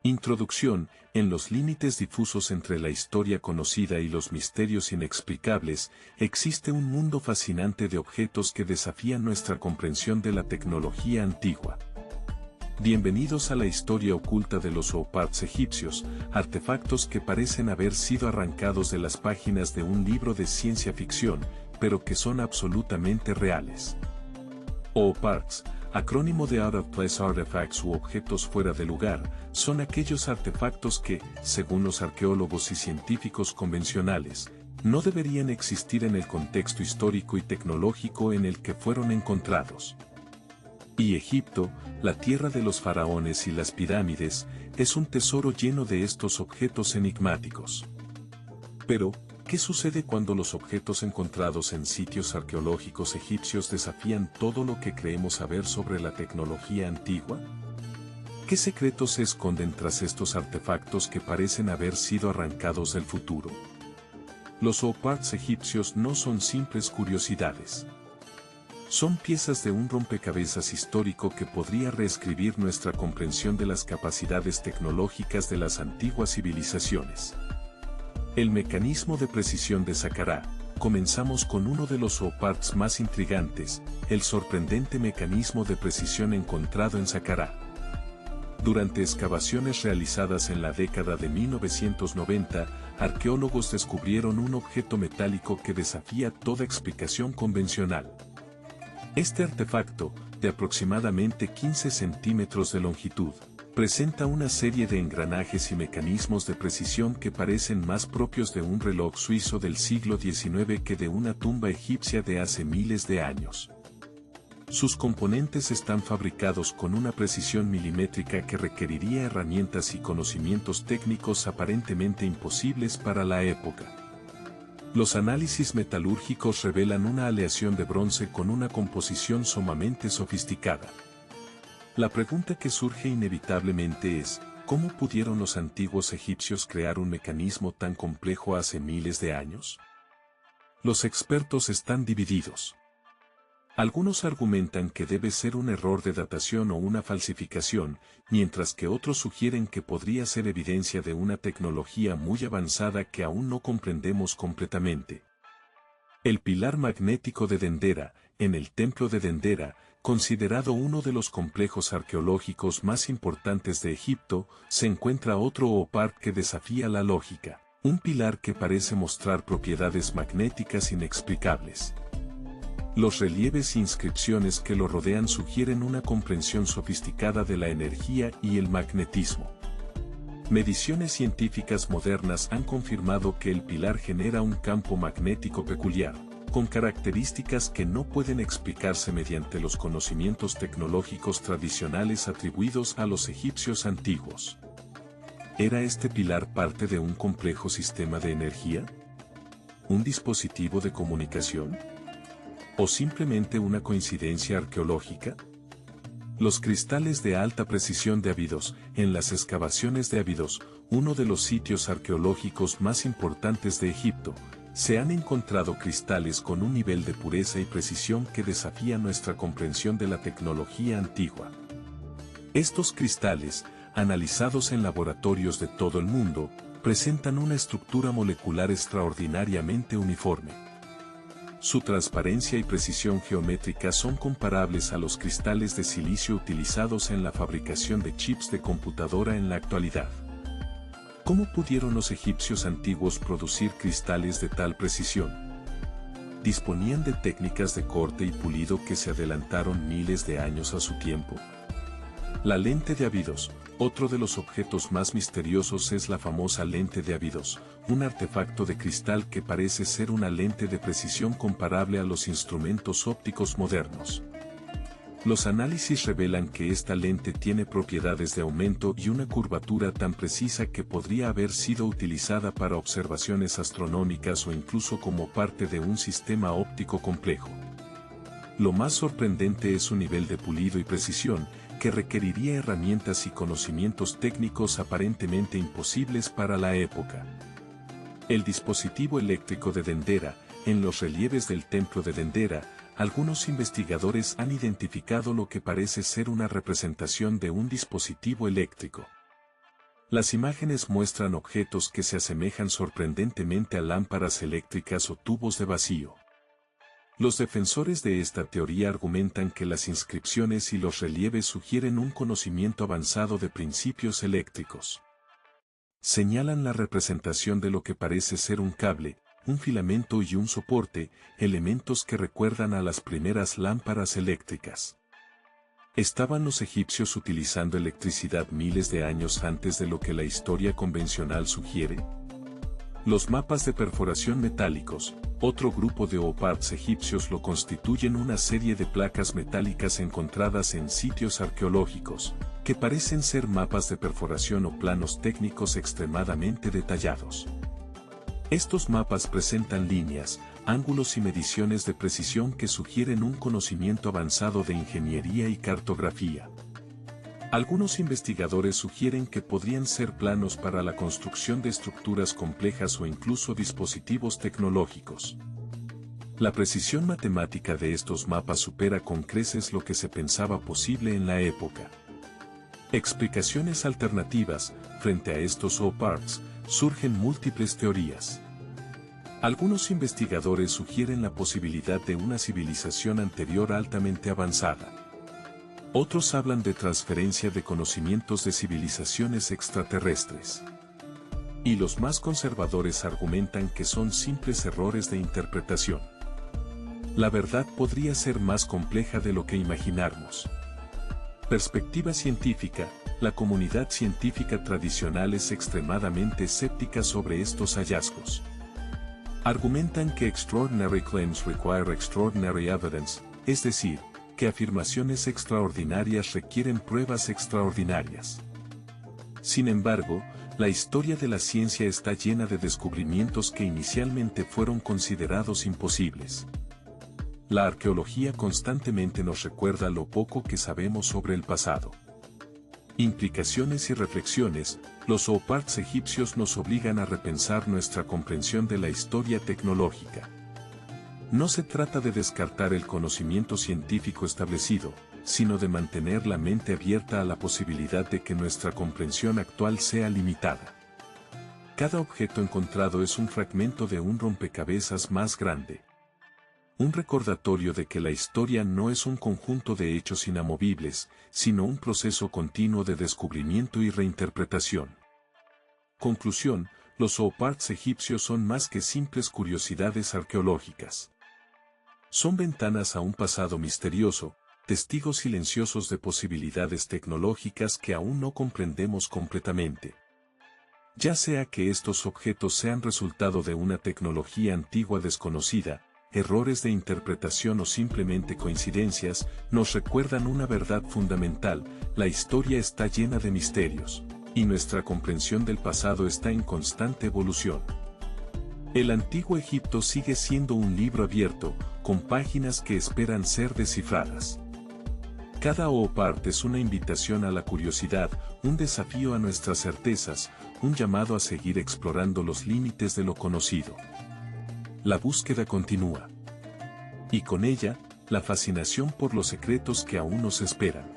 Introducción, en los límites difusos entre la historia conocida y los misterios inexplicables, existe un mundo fascinante de objetos que desafían nuestra comprensión de la tecnología antigua. Bienvenidos a la historia oculta de los zooparts egipcios, artefactos que parecen haber sido arrancados de las páginas de un libro de ciencia ficción, pero que son absolutamente reales. Zooparts, acrónimo de Out of Place Artifacts u objetos fuera de lugar, son aquellos artefactos que, según los arqueólogos y científicos convencionales, no deberían existir en el contexto histórico y tecnológico en el que fueron encontrados. Y Egipto, la tierra de los faraones y las pirámides, es un tesoro lleno de estos objetos enigmáticos. Pero, ¿qué sucede cuando los objetos encontrados en sitios arqueológicos egipcios desafían todo lo que creemos saber sobre la tecnología antigua? ¿Qué secretos se esconden tras estos artefactos que parecen haber sido arrancados del futuro? Los zooparts egipcios no son simples curiosidades. Son piezas de un rompecabezas histórico que podría reescribir nuestra comprensión de las capacidades tecnológicas de las antiguas civilizaciones. El mecanismo de precisión de Saqqara. Comenzamos con uno de los zooparts más intrigantes, el sorprendente mecanismo de precisión encontrado en Saqqara. Durante excavaciones realizadas en la década de 1990, arqueólogos descubrieron un objeto metálico que desafía toda explicación convencional. Este artefacto, de aproximadamente 15 centímetros de longitud, presenta una serie de engranajes y mecanismos de precisión que parecen más propios de un reloj suizo del siglo XIX que de una tumba egipcia de hace miles de años. Sus componentes están fabricados con una precisión milimétrica que requeriría herramientas y conocimientos técnicos aparentemente imposibles para la época. Los análisis metalúrgicos revelan una aleación de bronce con una composición sumamente sofisticada. La pregunta que surge inevitablemente es, ¿cómo pudieron los antiguos egipcios crear un mecanismo tan complejo hace miles de años? Los expertos están divididos. Algunos argumentan que debe ser un error de datación o una falsificación, mientras que otros sugieren que podría ser evidencia de una tecnología muy avanzada que aún no comprendemos completamente. El pilar magnético de Dendera, en el templo de Dendera, considerado uno de los complejos arqueológicos más importantes de Egipto, se encuentra otro zoopart que desafía la lógica, un pilar que parece mostrar propiedades magnéticas inexplicables. Los relieves e inscripciones que lo rodean sugieren una comprensión sofisticada de la energía y el magnetismo. Mediciones científicas modernas han confirmado que el pilar genera un campo magnético peculiar, con características que no pueden explicarse mediante los conocimientos tecnológicos tradicionales atribuidos a los egipcios antiguos. ¿Era este pilar parte de un complejo sistema de energía? ¿Un dispositivo de comunicación? ¿O simplemente una coincidencia arqueológica? Los cristales de alta precisión de Abidos. En las excavaciones de Abidos, uno de los sitios arqueológicos más importantes de Egipto, se han encontrado cristales con un nivel de pureza y precisión que desafía nuestra comprensión de la tecnología antigua. Estos cristales, analizados en laboratorios de todo el mundo, presentan una estructura molecular extraordinariamente uniforme. Su transparencia y precisión geométrica son comparables a los cristales de silicio utilizados en la fabricación de chips de computadora en la actualidad. ¿Cómo pudieron los egipcios antiguos producir cristales de tal precisión? ¿Disponían de técnicas de corte y pulido que se adelantaron miles de años a su tiempo? La lente de Abidos. Otro de los objetos más misteriosos es la famosa lente de Abidos, un artefacto de cristal que parece ser una lente de precisión comparable a los instrumentos ópticos modernos. Los análisis revelan que esta lente tiene propiedades de aumento y una curvatura tan precisa que podría haber sido utilizada para observaciones astronómicas o incluso como parte de un sistema óptico complejo. Lo más sorprendente es su nivel de pulido y precisión, que requeriría herramientas y conocimientos técnicos aparentemente imposibles para la época. El dispositivo eléctrico de Dendera. En los relieves del templo de Dendera, algunos investigadores han identificado lo que parece ser una representación de un dispositivo eléctrico. Las imágenes muestran objetos que se asemejan sorprendentemente a lámparas eléctricas o tubos de vacío. Los defensores de esta teoría argumentan que las inscripciones y los relieves sugieren un conocimiento avanzado de principios eléctricos. Señalan la representación de lo que parece ser un cable, un filamento y un soporte, elementos que recuerdan a las primeras lámparas eléctricas. ¿Estaban los egipcios utilizando electricidad miles de años antes de lo que la historia convencional sugiere? Los mapas de perforación metálicos, otro grupo de OPARTs egipcios, lo constituyen una serie de placas metálicas encontradas en sitios arqueológicos, que parecen ser mapas de perforación o planos técnicos extremadamente detallados. Estos mapas presentan líneas, ángulos y mediciones de precisión que sugieren un conocimiento avanzado de ingeniería y cartografía. Algunos investigadores sugieren que podrían ser planos para la construcción de estructuras complejas o incluso dispositivos tecnológicos. La precisión matemática de estos mapas supera con creces lo que se pensaba posible en la época. Explicaciones alternativas. Frente a estos OPARTs, surgen múltiples teorías. Algunos investigadores sugieren la posibilidad de una civilización anterior altamente avanzada. Otros hablan de transferencia de conocimientos de civilizaciones extraterrestres. Y los más conservadores argumentan que son simples errores de interpretación. La verdad podría ser más compleja de lo que imaginamos. Perspectiva científica. La comunidad científica tradicional es extremadamente escéptica sobre estos hallazgos. Argumentan que extraordinary claims require extraordinary evidence, es decir, que afirmaciones extraordinarias requieren pruebas extraordinarias. Sin embargo, la historia de la ciencia está llena de descubrimientos que inicialmente fueron considerados imposibles. La arqueología constantemente nos recuerda lo poco que sabemos sobre el pasado. Implicaciones y reflexiones. Los OPARTs egipcios nos obligan a repensar nuestra comprensión de la historia tecnológica. No se trata de descartar el conocimiento científico establecido, sino de mantener la mente abierta a la posibilidad de que nuestra comprensión actual sea limitada. Cada objeto encontrado es un fragmento de un rompecabezas más grande. Un recordatorio de que la historia no es un conjunto de hechos inamovibles, sino un proceso continuo de descubrimiento y reinterpretación. Conclusión: los OPARTs egipcios son más que simples curiosidades arqueológicas. Son ventanas a un pasado misterioso, testigos silenciosos de posibilidades tecnológicas que aún no comprendemos completamente. Ya sea que estos objetos sean resultado de una tecnología antigua desconocida, errores de interpretación o simplemente coincidencias, nos recuerdan una verdad fundamental: la historia está llena de misterios, y nuestra comprensión del pasado está en constante evolución. El antiguo Egipto sigue siendo un libro abierto, con páginas que esperan ser descifradas. Cada OPART es una invitación a la curiosidad, un desafío a nuestras certezas, un llamado a seguir explorando los límites de lo conocido. La búsqueda continúa. Y con ella, la fascinación por los secretos que aún nos esperan.